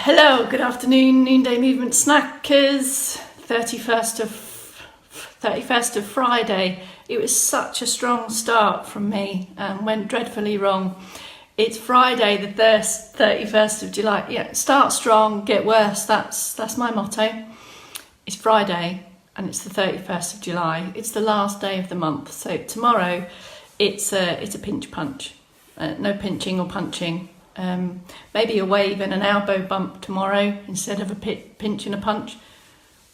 Hello, good afternoon, noonday movement snackers. 31st of Friday. It was such a strong start from me and went dreadfully wrong. It's Friday, the 31st of July. Yeah, start strong, get worse. That's my motto. It's Friday and it's the 31st of July. It's the last day of the month. So tomorrow, it's a pinch punch. No pinching or punching. Maybe a wave and an elbow bump tomorrow instead of a pinch and a punch,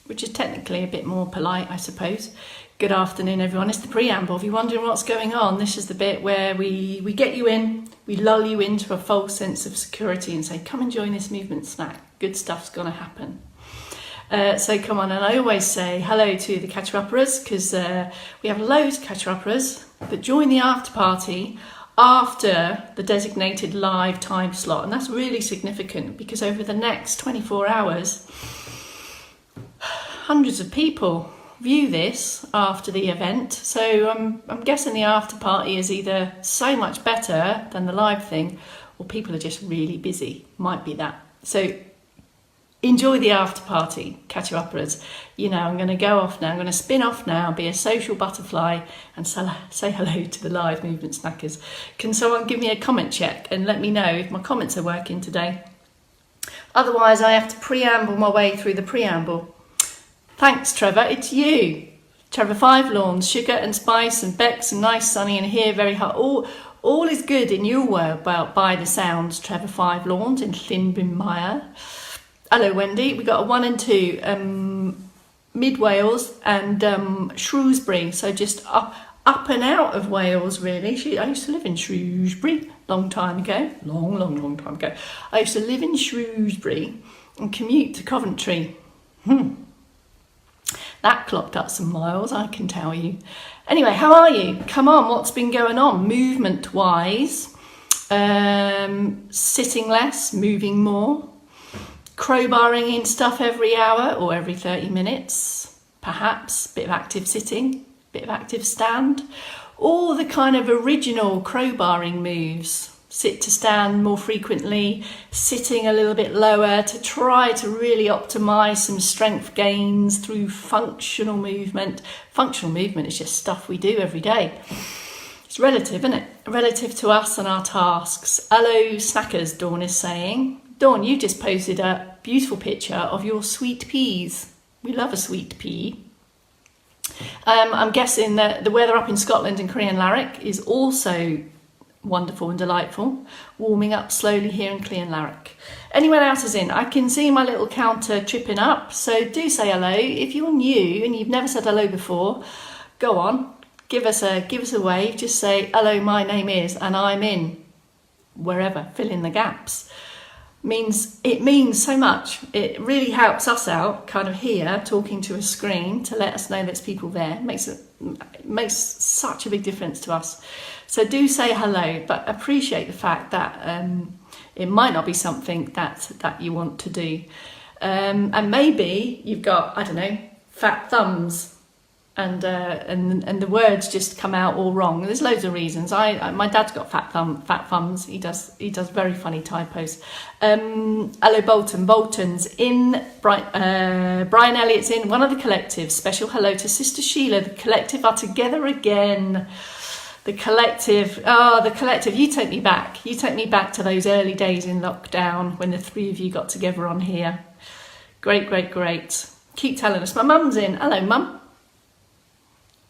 which is technically a bit more polite, I suppose. Good afternoon, everyone. It's the preamble. If you're wondering what's going on, this is the bit where we get you in, we lull you into a false sense of security and say, come and join this movement snack. Good stuff's going to happen. So come on, and I always say hello to the catcher-uppers because we have loads of catcher-uppers that join the after party after the designated live time slot, and that's really significant because over the next 24 hours hundreds of people view this after the event. So I'm guessing the after party is either so much better than the live thing or people are just really busy. Might be that. So enjoy the after party, catcher-uppers. You know, I'm going to go off now. I'm going to spin off now, be a social butterfly and say hello to the live movement snackers. Can someone give me a comment check and let me know if my comments are working today? Otherwise, I have to preamble my way through the preamble. Thanks, Trevor. It's you. Trevor 5 Lawns, sugar and spice and Bex and nice sunny and here very hot. All is good in your world by the sounds, Trevor 5 Lawns in Shin Bend. Hello, Wendy. We got a 1 and 2, mid Wales and Shrewsbury. So just up and out of Wales, really. I used to live in Shrewsbury long time ago. Long time ago. I used to live in Shrewsbury and commute to Coventry. That clocked up some miles, I can tell you. Anyway, how are you? Come on, what's been going on movement-wise? Sitting less, moving more. Crowbarring in stuff every hour or every 30 minutes, perhaps, bit of active sitting, bit of active stand, all the kind of original crowbarring moves. Sit to stand more frequently, sitting a little bit lower to try to really optimise some strength gains through functional movement. Functional movement is just stuff we do every day. It's relative, isn't it? Relative to us and our tasks. Hello, snackers, Dawn is saying. Dawn, you just posted a beautiful picture of your sweet peas. We love a sweet pea. I'm guessing that the weather up in Scotland and Crianlarich is also wonderful and delightful. Warming up slowly here in Crianlarich. Anyone else is in? I can see my little counter tripping up, so do say hello. If you're new and you've never said hello before, go on, give us a wave. Just say hello, my name is, and I'm in. Wherever, fill in the gaps. It means so much. It really helps us out kind of here talking to a screen to let us know there's people there. It makes such a big difference to us. So do say hello, but appreciate the fact that it might not be something that you want to do. And maybe you've got, I don't know, fat thumbs and the words just come out all wrong. There's loads of reasons. My dad's got fat thumbs. He does very funny typos. Hello, Bolton's in. Brian Elliott's in. One of the collectives. Special hello to Sister Sheila. The collective are together again. The collective. You take me back. You take me back to those early days in lockdown when the three of you got together on here. Great. Keep telling us. My mum's in. Hello, Mum.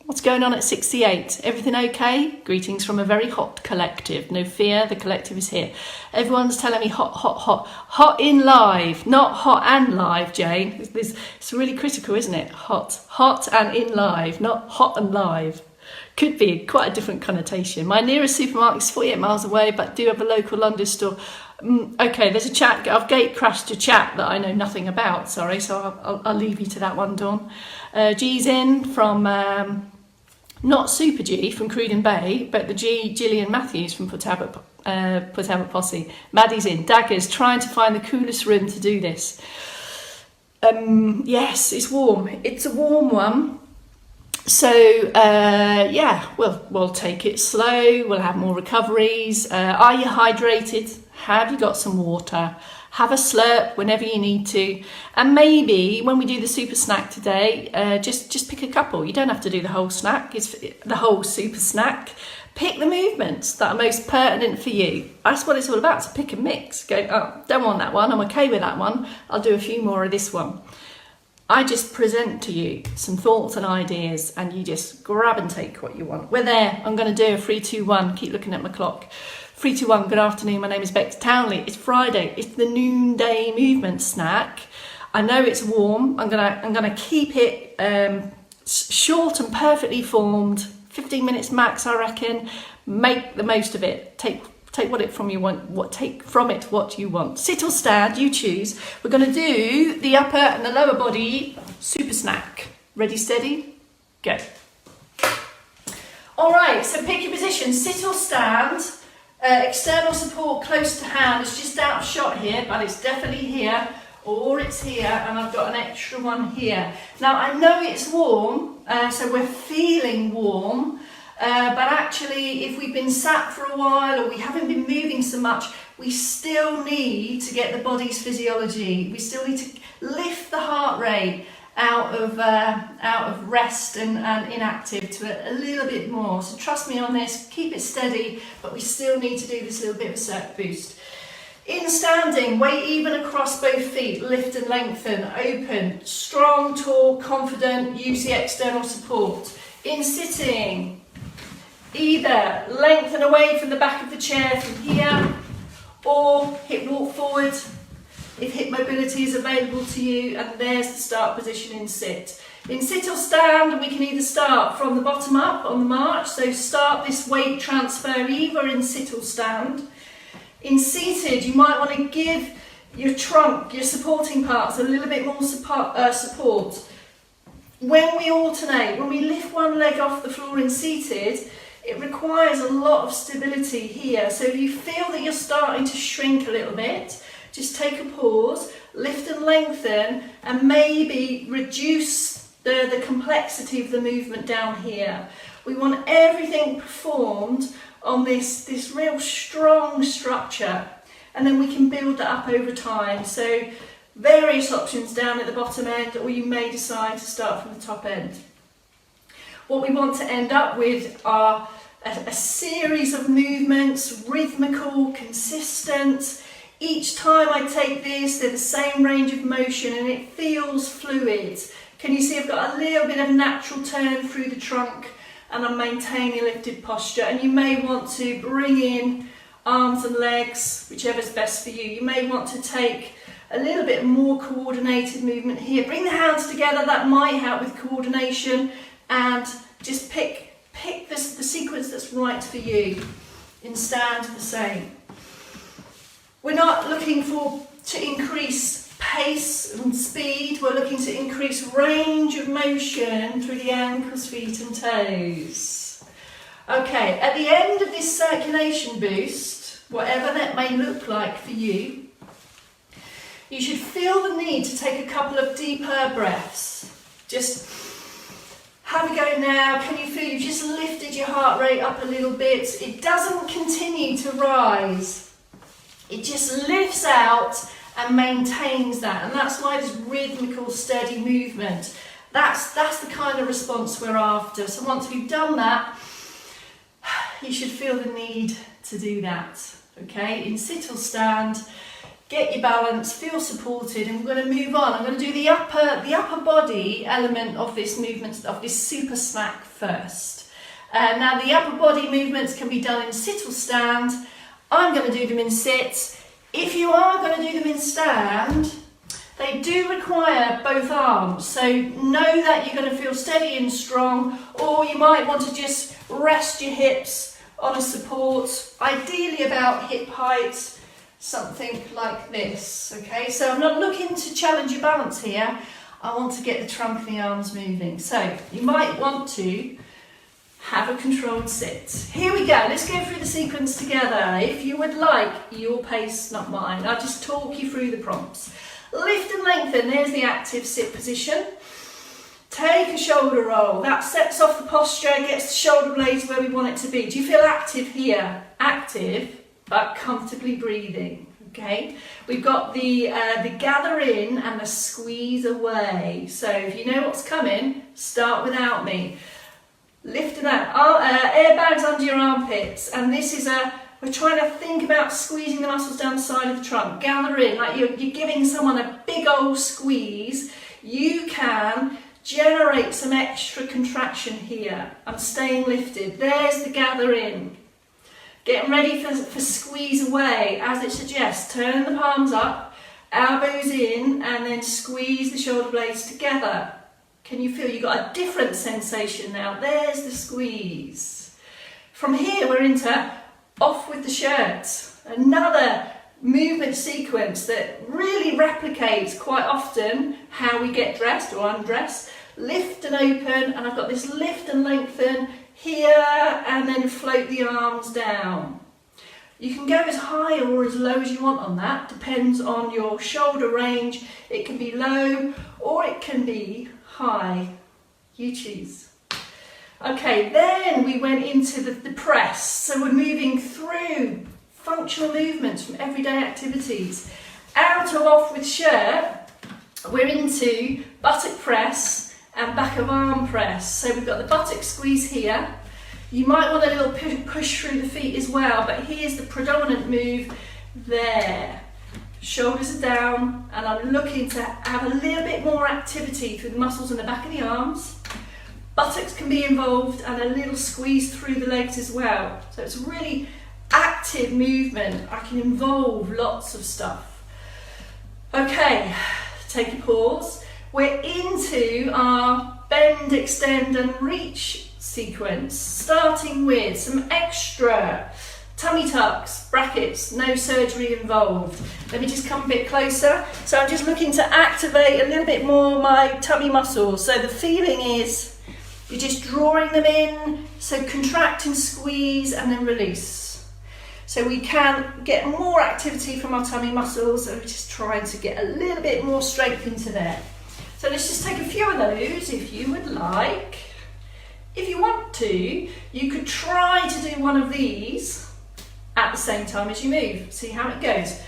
What's going on at 68? Everything okay? Greetings from a very hot collective. No fear, the collective is here. Everyone's telling me hot. Hot in live, not hot and live, Jane. It's really critical, isn't it? Hot and in live, not hot and live. Could be quite a different connotation. My nearest supermarket is 48 miles away, but do have a local London store. Okay, there's a chat. I've gate crashed a chat that I know nothing about, sorry, so I'll leave you to that one, Dawn. G's in from... not Super G from Cruden Bay, but the G, Gillian Matthews from Put Abbott Posse. Maddie's in. Daggers, trying to find the coolest room to do this. Yes, it's warm. It's a warm one. So, we'll take it slow. We'll have more recoveries. Are you hydrated? have you got some water, have a slurp whenever you need to, and maybe when we do the super snack today, just pick a couple. You don't have to do the whole snack, it's the whole super snack. Pick the movements that are most pertinent for you. That's what it's all about, to pick and mix. Go, oh, don't want that one, I'm okay with that one, I'll do a few more of this one. I just present to you some thoughts and ideas, and you just grab and take what you want. We're there. I'm going to do a 3, 2, 1. Keep looking at my clock. 3, 2, 1. Good afternoon. My name is Bex Townley. It's Friday. It's the noonday movement snack. I know it's warm. I'm gonna keep it short and perfectly formed. 15 minutes max, I reckon. Make the most of it. Take take from it what you want. Sit or stand, you choose. We're going to do the upper and the lower body super snack. Ready, steady, go. All right, so pick your position, sit or stand. External support close to hand. It's just out of shot here, but it's definitely here, or it's here, and I've got an extra one here. Now I know it's warm, so we're feeling warm. But actually, if we've been sat for a while or we haven't been moving so much, we still need to get the body's physiology. We still need to lift the heart rate out of rest and inactive to a little bit more. So trust me on this, keep it steady, but we still need to do this little bit of a circ boost. In standing, weight even across both feet, lift and lengthen, open, strong, tall, confident, use the external support. In sitting, either lengthen away from the back of the chair from here, or hip walk forward if hip mobility is available to you, and there's the start position in sit. In sit or stand, we can either start from the bottom up on the march, so start this weight transfer either in sit or stand. In seated, you might want to give your trunk, your supporting parts, a little bit more support. When we alternate, when we lift one leg off the floor in seated, it requires a lot of stability here. So if you feel that you're starting to shrink a little bit, just take a pause, lift and lengthen, and maybe reduce the complexity of the movement down here. We want everything performed on this real strong structure, and then we can build that up over time. So various options down at the bottom end, or you may decide to start from the top end. What we want to end up with are a series of movements, rhythmical, consistent. Each time I take this, they're the same range of motion and it feels fluid. Can you see I've got a little bit of natural turn through the trunk, and I'm maintaining a lifted posture. And you may want to bring in arms and legs, whichever's best for you. You may want to take a little bit more coordinated movement here. Bring the hands together, that might help with coordination, and just pick the sequence that's right for you. In stand, the same. We're not looking to increase pace and speed, we're looking to increase range of motion through the ankles, feet and toes. Okay, at the end of this circulation boost, whatever that may look like for you, you should feel the need to take a couple of deeper breaths. Just have a go now. Can you feel you've just lifted your heart rate up a little bit? It doesn't continue to rise. It just lifts out and maintains that. And that's why this rhythmical, steady movement, that's the kind of response we're after. So once we've done that, you should feel the need to do that. Okay, in sit or stand, get your balance, feel supported, and we're going to move on. I'm going to do the upper body element of this movement, of this super snack first. Now the upper body movements can be done in sit or stand. I'm going to do them in sit. If you are going to do them in stand, they do require both arms. So know that you're going to feel steady and strong, or you might want to just rest your hips on a support, ideally about hip height, something like this. Okay, so I'm not looking to challenge your balance here. I want to get the trunk and the arms moving. So you might want to have a controlled sit. Here we go, let's go through the sequence together. If you would like, your pace, not mine. I'll just talk you through the prompts. Lift and lengthen, there's the active sit position. Take a shoulder roll, that sets off the posture, gets the shoulder blades where we want it to be. Do you feel active here? Active. but comfortably breathing. Okay, we've got the gather in and the squeeze away. So if you know what's coming, start without me. Lifting out, airbags under your armpits, and this is we're trying to think about squeezing the muscles down the side of the trunk. Gather in, like you're giving someone a big old squeeze. You can generate some extra contraction here. I'm staying lifted. There's the gather in. Getting ready for squeeze away, as it suggests. Turn the palms up, elbows in, and then squeeze the shoulder blades together. Can you feel you've got a different sensation now? There's the squeeze. From here, we're into off with the shirt. Another movement sequence that really replicates quite often how we get dressed or undressed. Lift and open, and I've got this lift and lengthen here, and then float the arms down. You can go as high or as low as you want on that, depends on your shoulder range. It can be low or it can be high, you choose. Okay, then we went into the press, so we're moving through functional movements from everyday activities. Out of off with shirt, we're into buttock press and back of arm press. So we've got the buttock squeeze here. You might want a little push through the feet as well, but here's the predominant move there. Shoulders are down, and I'm looking to have a little bit more activity through the muscles in the back of the arms. Buttocks can be involved, and a little squeeze through the legs as well. So it's a really active movement. I can involve lots of stuff. Okay, take a pause. We're into our bend, extend and reach sequence, starting with some extra tummy tucks, brackets, no surgery involved. Let me just come a bit closer. So I'm just looking to activate a little bit more my tummy muscles. So the feeling is you're just drawing them in, so contract and squeeze and then release. So we can get more activity from our tummy muscles, and we're just trying to get a little bit more strength into there. So let's just take a few of those if you would like. If you want to, you could try to do one of these at the same time as you move. See how it goes.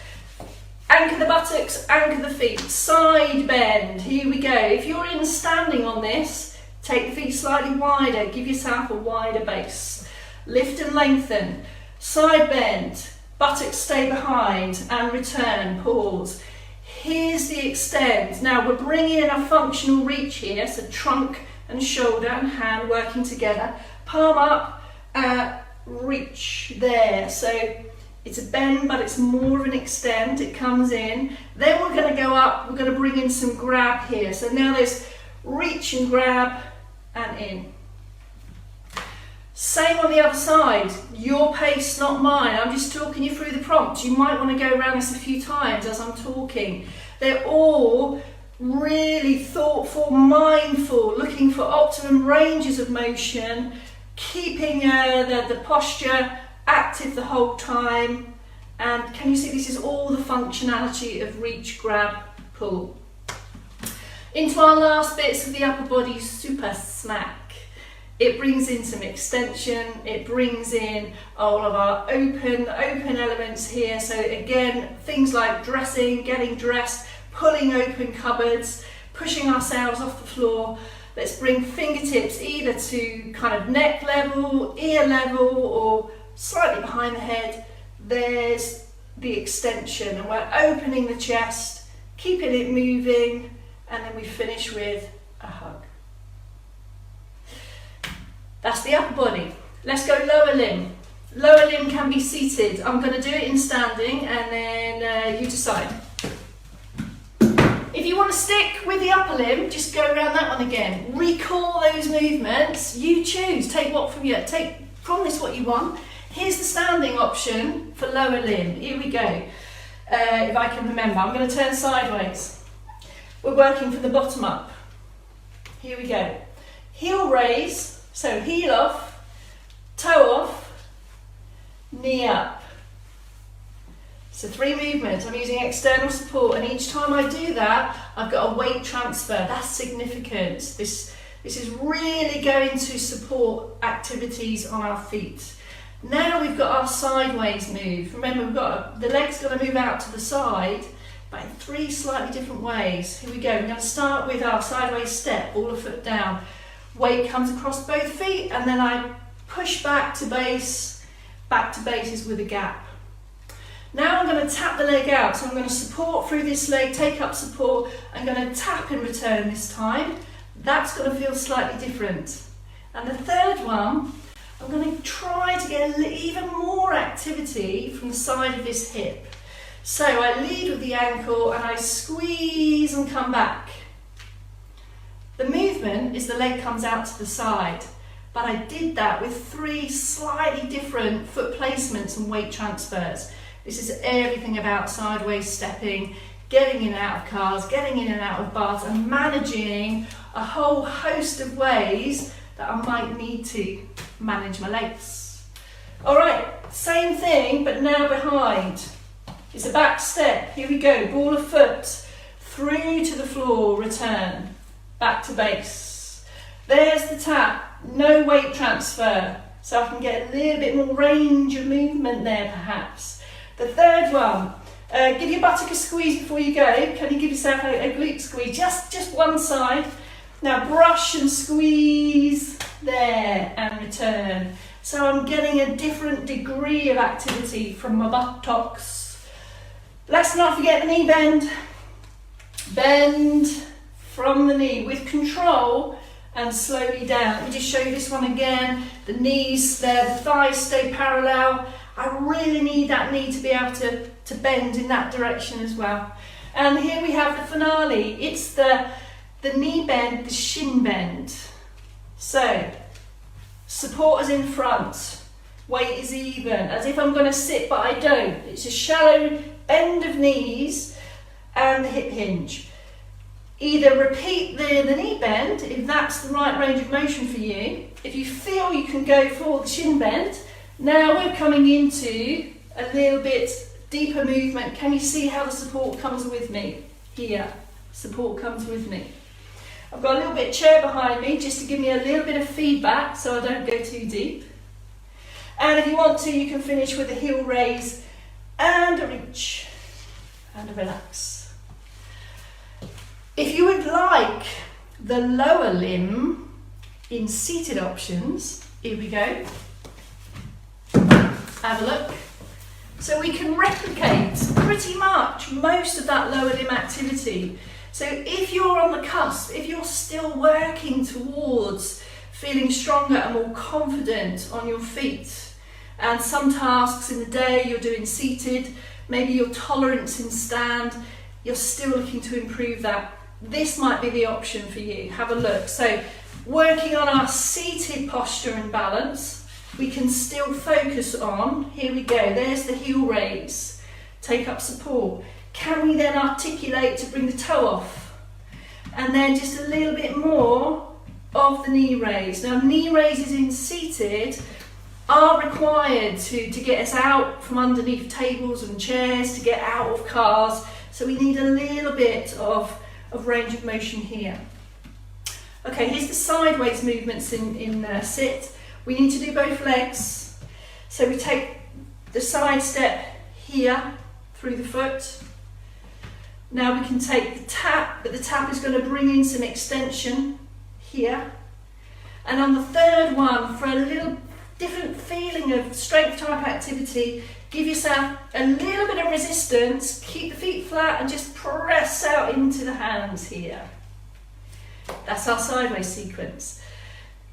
Anchor the buttocks, anchor the feet. Side bend, here we go. If you're in standing on this, take the feet slightly wider. Give yourself a wider base. Lift and lengthen. Side bend, buttocks stay behind and return, pause. Here's the extend. Now we're bringing in a functional reach here, so trunk and shoulder and hand working together. Palm up, reach there. So it's a bend, but it's more of an extend. It comes in. Then we're going to go up. We're going to bring in some grab here. So now there's reach and grab and in. Same on the other side. Your pace, not mine. I'm just talking you through the prompt. You might want to go around this a few times as I'm talking. They're all really thoughtful, mindful, looking for optimum ranges of motion, keeping the posture active the whole time. And can you see this is all the functionality of reach, grab, pull. Into our last bits of the upper body super smack. It brings in some extension, it brings in all of our open elements here. So again, things like dressing, getting dressed, pulling open cupboards, pushing ourselves off the floor. Let's bring fingertips either to kind of neck level, ear level, or slightly behind the head. There's the extension, and we're opening the chest, keeping it moving, and then we finish with a hug. That's the upper body. Let's go lower limb. Lower limb can be seated. I'm going to do it in standing, and then you decide. If you want to stick with the upper limb, just go around that one again. Recall those movements. You choose. Take what from you. Take from this what you want. Here's the standing option for lower limb. Here we go. If I can remember, I'm going to turn sideways. We're working from the bottom up. Here we go. Heel raise. So heel off, toe off, knee up. So 3 movements. I'm using external support, and each time I do that, I've got a weight transfer. That's significant. This is really going to support activities on our feet. Now we've got our sideways move. Remember, the leg's got to move out to the side, but in 3 slightly different ways. Here we go. We're going to start with our sideways step, ball of foot down. Weight comes across both feet, and then I push back to base. Back to base is with a gap. Now I'm going to tap the leg out. So I'm going to support through this leg, take up support. I'm going to tap and return this time. That's going to feel slightly different. And the third one, I'm going to try to get even more activity from the side of this hip. So I lead with the ankle and I squeeze and come back. The movement is the leg comes out to the side, but I did that with 3 slightly different foot placements and weight transfers. This is everything about sideways stepping, getting in and out of cars, getting in and out of bars, and managing a whole host of ways that I might need to manage my legs. All right, same thing, but now behind. It's a back step. Here we go, ball of foot, through to the floor, return, back to base. There's the tap, no weight transfer, so I can get a little bit more range of movement there perhaps. The third one, give your buttock a squeeze before you go. Can you give yourself a glute squeeze? Just one side. Now brush and squeeze there and return. So I'm getting a different degree of activity from my buttocks. Let's not forget the knee bend. Bend from the knee with control and slowly down. Let me just show you this one again. The knees there, the thighs stay parallel. I really need that knee to be able to bend in that direction as well. And here we have the finale. It's the knee bend, the shin bend. So, support is in front, weight is even, as if I'm going to sit, but I don't. It's a shallow bend of knees and the hip hinge. Either repeat the knee bend, if that's the right range of motion for you. If you feel you can go for the shin bend, now we're coming into a little bit deeper movement. Can you see how the support comes with me? Here, support comes with me. I've got a little bit of chair behind me just to give me a little bit of feedback so I don't go too deep. And if you want to, you can finish with a heel raise and a reach and a relax. If you would like the lower limb in seated options, here we go. Have a look. So we can replicate pretty much most of that lower limb activity. So if you're on the cusp, if you're still working towards feeling stronger and more confident on your feet, and some tasks in the day you're doing seated, maybe your tolerance in stand, you're still looking to improve that, this might be the option for you. Have a look. So working on our seated posture and balance, we can still focus on, here we go, there's the heel raise, take up support. Can we then articulate to bring the toe off? And then just a little bit more of the knee raise. Now knee raises in seated are required to get us out from underneath tables and chairs, to get out of cars. So we need a little bit of range of motion here. Okay, here's the sideways movements in sit. We need to do both legs. So we take the side step here through the foot. Now we can take the tap, but the tap is going to bring in some extension here. And on the third one, for a little different feeling of strength type activity, give yourself a little bit of resistance, keep the feet flat and just press out into the hands here. That's our sideways sequence.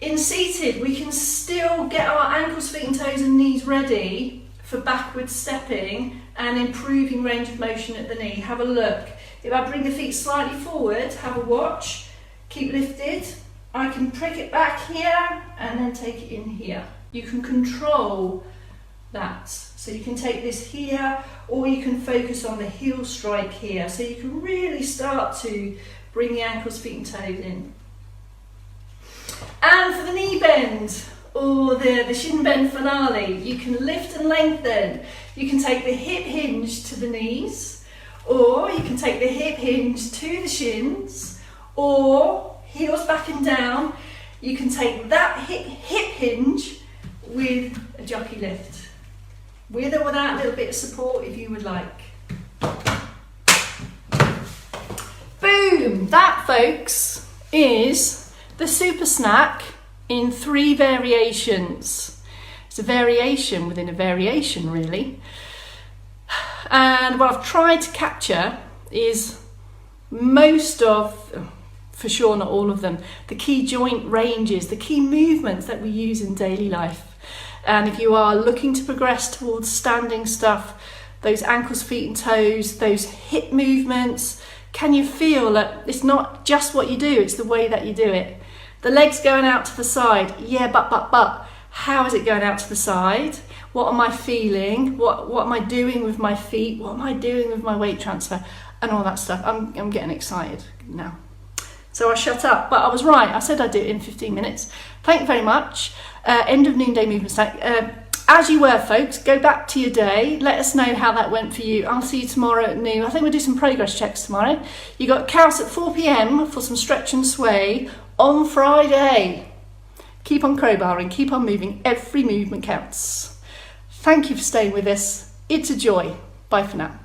In seated, we can still get our ankles, feet and toes and knees ready for backward stepping and improving range of motion at the knee. Have a look. If I bring the feet slightly forward, have a watch, keep lifted. I can prick it back here and then take it in here. You can control that. So you can take this here, or you can focus on the heel strike here. So you can really start to bring the ankles, feet and toes in. And for the knee bend, or the shin bend finale, you can lift and lengthen. You can take the hip hinge to the knees, or you can take the hip hinge to the shins, or heels back and down. You can take that hip hinge with a a jockey lift. With or without a little bit of support if you would like. Boom! That, folks, is the super snack in 3 variations. It's a variation within a variation, really. And what I've tried to capture is most of, for sure not all of them, the key joint ranges, the key movements that we use in daily life. And if you are looking to progress towards standing stuff, those ankles, feet and toes, those hip movements, can you feel that it's not just what you do, it's the way that you do it? The legs going out to the side, yeah, but, how is it going out to the side? What am I feeling? What am I doing with my feet? What am I doing with my weight transfer? And all that stuff. I'm getting excited now. So I shut up, but I was right. I said I'd do it in 15 minutes. Thank you very much. End of noonday movement snack. As you were, folks, go back to your day. Let us know how that went for you. I'll see you tomorrow at noon. I think we'll do some progress checks tomorrow. You got Caus at 4 p.m. for some stretch and sway on Friday. Keep on crowbarring, keep on moving. Every movement counts. Thank you for staying with us. It's a joy. Bye for now.